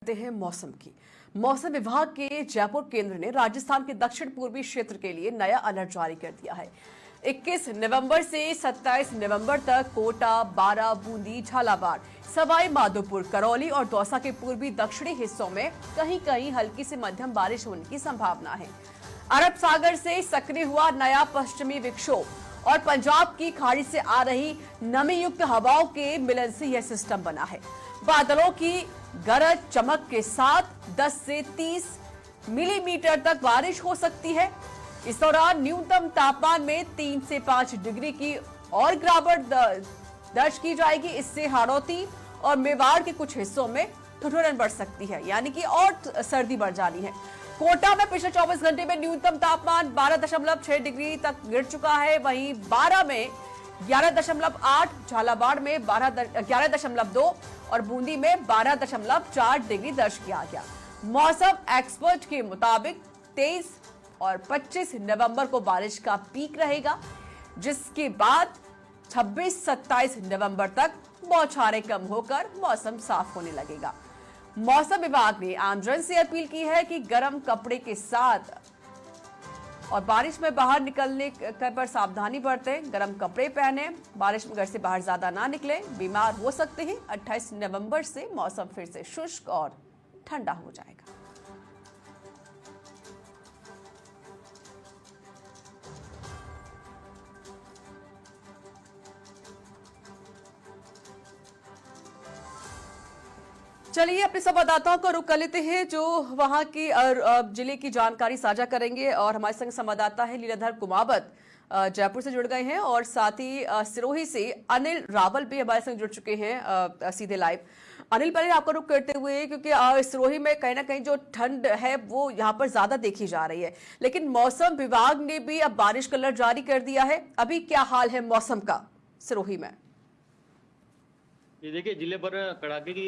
हैं मौसम की। मौसम विभाग के जयपुर केंद्र ने राजस्थान के दक्षिण पूर्वी क्षेत्र के लिए नया अलर्ट जारी कर दिया है। 21 नवंबर से 27 नवंबर तक कोटा, बारां, बूंदी, झालावाड़, सवाई माधोपुर, करौली और दौसा के पूर्वी दक्षिणी हिस्सों में कहीं-कहीं हल्की से मध्यम बारिश होने की संभावना है। अरब सागर से सक्रिय हुआ नया पश्चिमी विक्षोभ और पंजाब की खाड़ी से आ रही नमी युक्त हवाओं के मिलन से यह सिस्टम बना है। बादलों की गरज चमक के साथ 10 से 30 मिलीमीटर तक बारिश हो सकती है। इस दौरान न्यूनतम तापमान में 3 से 5 डिग्री की और गिरावट दर्ज की जाएगी। इससे हाड़ौती और मेवाड़ के कुछ हिस्सों में ठिठुरन बढ़ सकती है, यानी कि और सर्दी बढ़ जानी है। कोटा में पिछले 24 घंटे में न्यूनतम तापमान 12.6 डिग्री तक गिर चुका है। वहीं बारां में 11.8, झालावाड़ में 11.2 और बूंदी में 12.4 डिग्री दर्ज किया गया। मौसम एक्सपर्ट के मुताबिक 23 और 25 नवंबर को बारिश का पीक रहेगा, जिसके बाद 26-27 नवंबर तक बौछारें कम होकर मौसम साफ होने लगेगा। मौसम विभाग ने आमजन से अपील की है कि गर्म कपड़े के साथ और बारिश में बाहर निकलने पर सावधानी बरतें, गर्म कपड़े पहने, बारिश में घर से बाहर ज्यादा ना निकले, बीमार हो सकते हैं। 28 नवंबर से मौसम फिर से शुष्क और ठंडा हो जाएगा। चलिए अपने संवाददाताओं को रुक कर लेते हैं, जो वहां की जिले की जानकारी साझा करेंगे। और हमारे संग संवाददाता है लीलाधर कुमावत, जयपुर से जुड़ गए हैं, और साथ ही सिरोही से अनिल रावल भी हमारे संग जुड़ चुके हैं सीधे लाइव। अनिल, पहले आपका रुक करते हुए, क्योंकि सिरोही में कहीं ना कहीं जो ठंड है वो यहाँ पर ज्यादा देखी जा रही है, लेकिन मौसम विभाग ने भी अब बारिश का अलर्ट जारी कर दिया है। अभी क्या हाल है मौसम का सिरोही में? ये देखिए, जिले पर कड़ाके की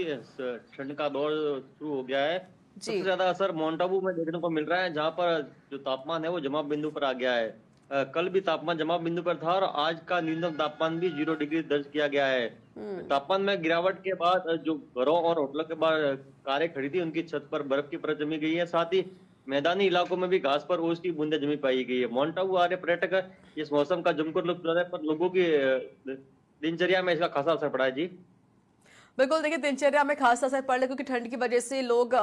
ठंड का दौर शुरू हो गया है। सबसे ज्यादा असर माउंट आबू में देखने को मिल रहा है, जहां पर जो तापमान है वो जमाव बिंदु पर आ गया है। कल भी तापमान जमाव बिंदु पर था और आज का न्यूनतम तापमान भी 0 डिग्री दर्ज किया गया है। तापमान में गिरावट के बाद जो घरों और होटलों के बाहर कारें खड़ी थी, उनकी छत पर बर्फ की परत जमी गई है। साथ ही मैदानी इलाकों में भी घास पर ओस की बूंदें जमी पाई गई है। माउंट आबू आ रहे पर्यटक इस मौसम का जमकर लुत्फ ले रहे हैं, पर लोगों की दिनचर्या में इसका खासा असर पड़ा है। जी बिल्कुल, देखिए दिनचर्या में खास असर पड़ रहा है, क्योंकि ठंड की वजह से लोग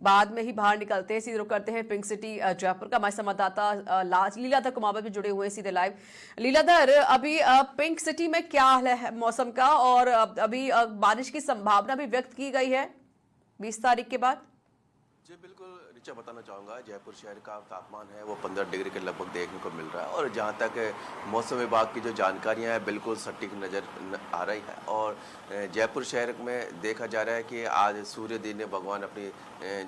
बाद में ही बाहर निकलते हैं। सीधे रुक करते हैं पिंक सिटी जयपुर का। हमारे संवाददाता लीलाधर कुमावत भी जुड़े हुए हैं सीधे लाइव। लीलाधर, अभी पिंक सिटी में क्या हाल है मौसम का, और अभी बारिश की संभावना भी व्यक्त की गई है 20 तारीख के बाद? जी बिल्कुल रिचा, बताना चाहूँगा जयपुर शहर का तापमान है वो 15 डिग्री के लगभग देखने को मिल रहा है। और जहाँ तक मौसम विभाग की जो जानकारियाँ हैं बिल्कुल सटीक नज़र आ रही है। और जयपुर शहर में देखा जा रहा है कि आज सूर्य देव ने भगवान अपनी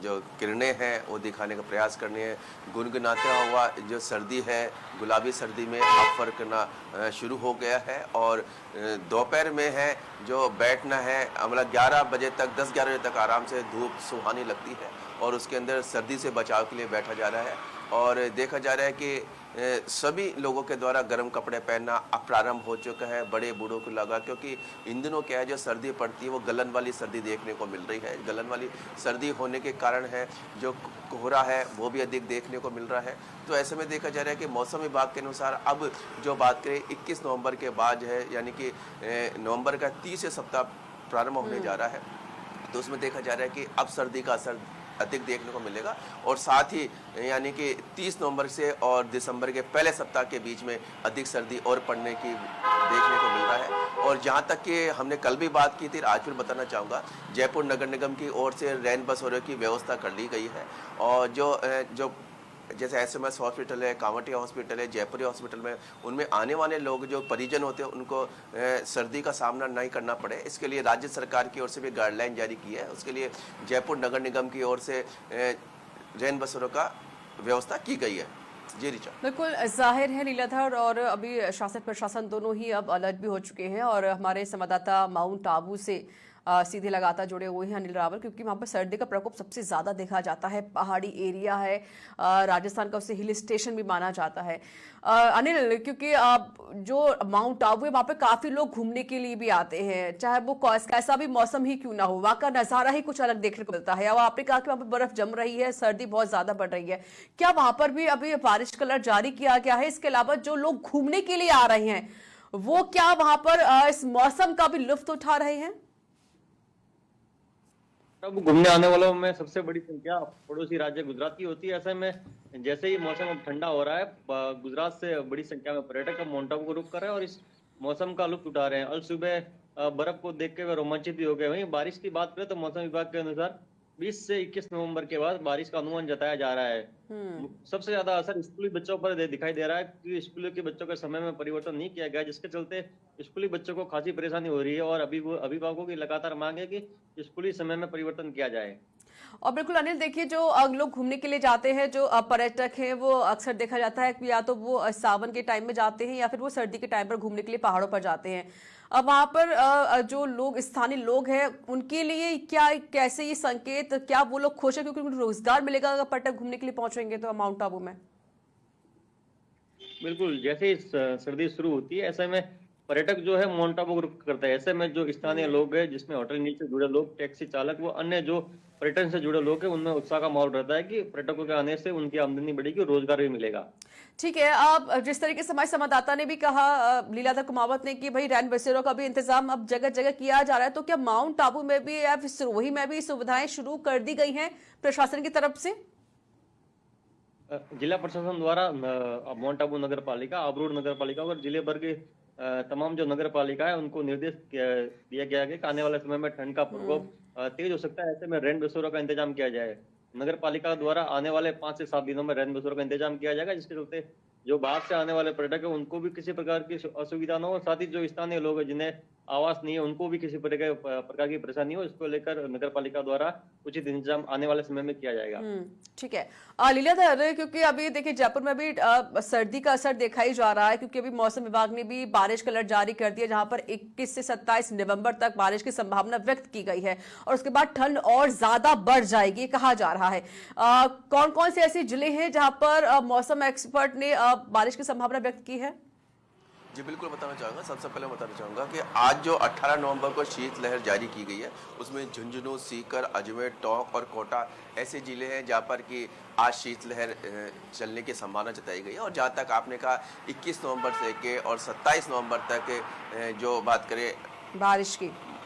जो किरणें हैं वो दिखाने का प्रयास करनी है। गुनगुनाता हुआ जो सर्दी है, गुलाबी सर्दी में अब फर्क करना शुरू हो गया है। और दोपहर में है जो बैठना है, मतलब 11 बजे तक, 10-11 बजे तक आराम से धूप सुहानी लगती है और उसके अंदर सर्दी से बचाव के लिए बैठा जा रहा है। और देखा जा रहा है कि सभी लोगों के द्वारा गर्म कपड़े पहनना अब प्रारंभ हो चुका है, बड़े बूढ़ों को लगा, क्योंकि इन दिनों क्या है जो सर्दी पड़ती है वो गलन वाली सर्दी देखने को मिल रही है। गलन वाली सर्दी होने के कारण है जो कोहरा है वो भी अधिक देखने को मिल रहा है। तो ऐसे में देखा जा रहा है कि मौसम विभाग के अनुसार अब जो बात करें 21 नवंबर के बाद है, यानी कि नवंबर का 30 सप्ताह प्रारंभ होने जा रहा है, तो उसमें देखा जा रहा है कि अब सर्दी का असर अधिक देखने को मिलेगा। और साथ ही यानी कि 30 नवंबर से और दिसंबर के पहले सप्ताह के बीच में अधिक सर्दी और पड़ने की देखने को मिल रहा है। और जहां तक कि हमने कल भी बात की थी, आज फिर बताना चाहूँगा, जयपुर नगर निगम की ओर से रैन बसेरों की व्यवस्था कर ली गई है। और जो जैसे SMS हॉस्पिटल है, कांवटिया हॉस्पिटल है, जयपुरी हॉस्पिटल में उनमें आने वाले लोग जो परिजन होते हैं उनको सर्दी का सामना नहीं करना पड़े, इसके लिए राज्य सरकार की ओर से भी गाइडलाइन जारी की है। उसके लिए जयपुर नगर निगम की ओर से रैन बसेरों का व्यवस्था की गई है। जी रिचा, बिल्कुल जाहिर है लीलाधर, और अभी शासन प्रशासन दोनों ही अब अलर्ट भी हो चुके हैं। और हमारे संवाददाता माउंट आबू से सीधे लगातार जुड़े हुए हैं अनिल रावल, क्योंकि वहां पर सर्दी का प्रकोप सबसे ज्यादा देखा जाता है। पहाड़ी एरिया है, राजस्थान का उसे हिल स्टेशन भी माना जाता है। अनिल, क्योंकि जो माउंट आबू है वहां पे काफी लोग घूमने के लिए भी आते हैं, चाहे वो कैसा भी मौसम ही क्यों ना हो, वहां का नजारा ही कुछ अलग देखने को मिलता है। और आपने कहा कि वहां पे बर्फ जम रही है, सर्दी बहुत ज्यादा बढ़ रही है, क्या वहां पर भी अभी बारिश का अलर्ट जारी किया गया है? इसके अलावा जो लोग घूमने के लिए आ रहे हैं वो क्या वहां पर इस मौसम का भी लुत्फ उठा रहे हैं? अब घूमने आने वालों में सबसे बड़ी संख्या पड़ोसी राज्य गुजरात की होती है। ऐसे में जैसे ही मौसम अब ठंडा हो रहा है, गुजरात से बड़ी संख्या में पर्यटक अब माउंट आबू को रुक कर रहे हैं और इस मौसम का लुत्फ उठा रहे हैं। और सुबह बर्फ को देख के वे रोमांचित भी हो गए। वहीं बारिश की बात करें तो मौसम विभाग के अनुसार 20 से 21 नवंबर के बाद बारिश का अनुमान जताया जा रहा है। सबसे ज्यादा असर स्कूली बच्चों पर दिखाई दे रहा है, क्योंकि स्कूलों के बच्चों के समय में परिवर्तन नहीं किया गया, जिसके चलते स्कूली बच्चों को खासी परेशानी हो रही है। और अभिभावकों की लगातार मांग है कि स्कूली समय में परिवर्तन किया जाए। और बिल्कुल अनिल, देखिए जो लोग घूमने के लिए जाते हैं, जो पर्यटक हैं, वो अक्सर देखा जाता है कि या तो वो सावन के टाइम में जाते हैं या फिर वो सर्दी के टाइम पर घूमने के लिए पहाड़ों पर जाते हैं। अब वहां पर जो लोग, स्थानीय लोग हैं, उनके लिए क्या, कैसे ये संकेत, क्या वो लोग खुश है क्योंकि उनको रोजगार मिलेगा अगर पर्यटक घूमने के लिए पहुंचेंगे तो माउंट आबू में? बिल्कुल, जैसे ही सर्दी शुरू होती है ऐसे में पर्यटक जो है माउंट आबू को रुक करते हैं। ऐसे में जो स्थानीय लोग हैं, जिसमें होटल नीचे से जुड़े लोग, टैक्सी चालक, वो अन्य जो पर्यटन से जुड़े लोग हैं, उनमें उत्साह का माहौल रहता है कि पर्यटकों के आने से उनकी आमदनी बढ़ेगी और रोजगार भी मिलेगा। ठीक है। अब जिस तरीके से हमारे संवाददाता ने भी कहा, लीलाधर कुमावत ने, कि भाई रैन बसेरों का भी इंतजाम अब जगह जगह किया जा रहा है, तो क्या माउंट आबू में भी या फिर सिरोही में भी सुविधाएं शुरू कर दी गई हैं प्रशासन की तरफ से? जिला प्रशासन द्वारा माउंट आबू नगर पालिका, अबरोड नगर पालिका और जिले भर के तमाम जो नगर पालिका है उनको निर्देश दिया गया है कि आने वाले समय में ठंड का प्रकोप तेज हो सकता है। ऐसे में रैन बसेरों का इंतजाम किया जाए। नगर पालिका द्वारा आने वाले 5 से 7 दिनों में रैन बसेरों का इंतजाम किया जाएगा, जिसके चलते जो बाहर से आने वाले पर्यटक है उनको भी किसी प्रकार की असुविधा न हो, साथ ही जो स्थानीय लोग हैं जिन्हें आवास नहीं है उनको भी किसी प्रकार की परेशानी हो, इसको लेकर नगर पालिका द्वारा उचित इंतजाम आने वाले समय में किया जाएगा। ठीक है। लीलाधर, क्योंकि अभी देखिए जयपुर में भी सर्दी का असर देखा ही जा रहा है, क्योंकि अभी मौसम विभाग ने भी बारिश का अलर्ट जारी कर दिया, जहां पर 21 से 27 नवंबर तक बारिश की संभावना व्यक्त की गई है और उसके बाद ठंड और ज्यादा बढ़ जाएगी कहा जा रहा है। कौन कौन से ऐसे जिले हैं जहां पर मौसम एक्सपर्ट ने बारिश की संभावना व्यक्त की है? जी बिल्कुल बताना चाहूँगा। सबसे पहले बताना चाहूँगा कि आज जो 18 नवंबर को शीतलहर जारी की गई है, उसमें झुंझुनू, सीकर, अजमेर, टोंक और कोटा ऐसे ज़िले हैं जहाँ पर कि आज शीतलहर चलने की संभावना जताई गई है। और जहाँ तक आपने कहा 21 नवंबर से के और 27 नवंबर तक जो बात करें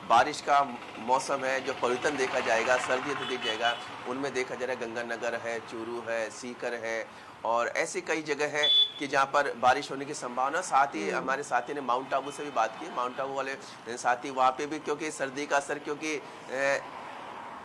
बारिश का मौसम है, जो परिवर्तन देखा जाएगा, सर्दी तो दिख जाएगा, उनमें देखा जा रहा है गंगानगर है, चूरू है, सीकर है और ऐसी कई जगह है कि जहाँ पर बारिश होने की संभावना। साथ ही हमारे साथी ने माउंट आबू से भी बात की। माउंट आबू वाले साथी वहाँ पे भी, क्योंकि सर्दी का असर, क्योंकि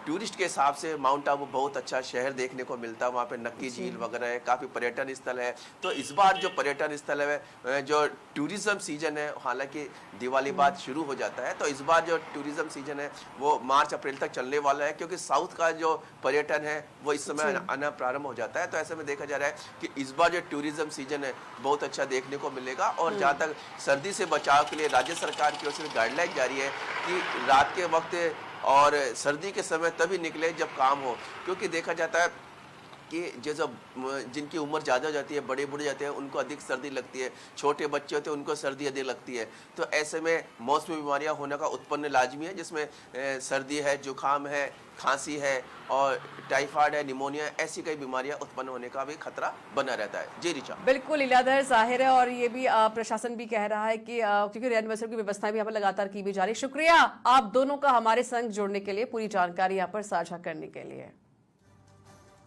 टूरिस्ट के हिसाब से माउंट आबू बहुत अच्छा शहर देखने को मिलता है। वहाँ पे नक्की झील वगैरह है, काफ़ी पर्यटन स्थल है। तो इस बार जो पर्यटन स्थल है, जो टूरिज्म सीजन है, हालांकि दिवाली बाद शुरू हो जाता है, तो इस बार जो टूरिज्म सीजन है वो मार्च अप्रैल तक चलने वाला है, क्योंकि साउथ का जो पर्यटन है वो इस समय आना प्रारंभ हो जाता है। तो ऐसे में देखा जा रहा है कि इस बार जो टूरिज्म सीजन है बहुत अच्छा देखने को मिलेगा। और जहाँ तक सर्दी से बचाव के लिए राज्य सरकार की ओर से गाइडलाइन जारी है कि रात के वक्त और सर्दी के समय तभी निकले जब काम हो, क्योंकि देखा जाता है कि जैसे जिनकी उम्र ज़्यादा हो जाती है, बड़े बूढ़े जाते हैं, उनको अधिक सर्दी लगती है, छोटे बच्चे होते हैं उनको सर्दी अधिक लगती है। तो ऐसे में मौसमी बीमारियां होने का उत्पन्न लाजमी है, जिसमें सर्दी है, जुकाम है, खांसी है और टाइफाइड है, निमोनिया, ऐसी कई बीमारियां उत्पन्न होने का भी खतरा बना रहता है। जी रिचा। बिल्कुल लीलाधर, जाहिर है और ये भी प्रशासन भी कह रहा है कि क्योंकि रैन बसेरों की व्यवस्था भी यहाँ पर लगातार की भी जा रही है। शुक्रिया आप दोनों का हमारे संग जुड़ने के लिए, पूरी जानकारी यहाँ पर साझा करने के लिए।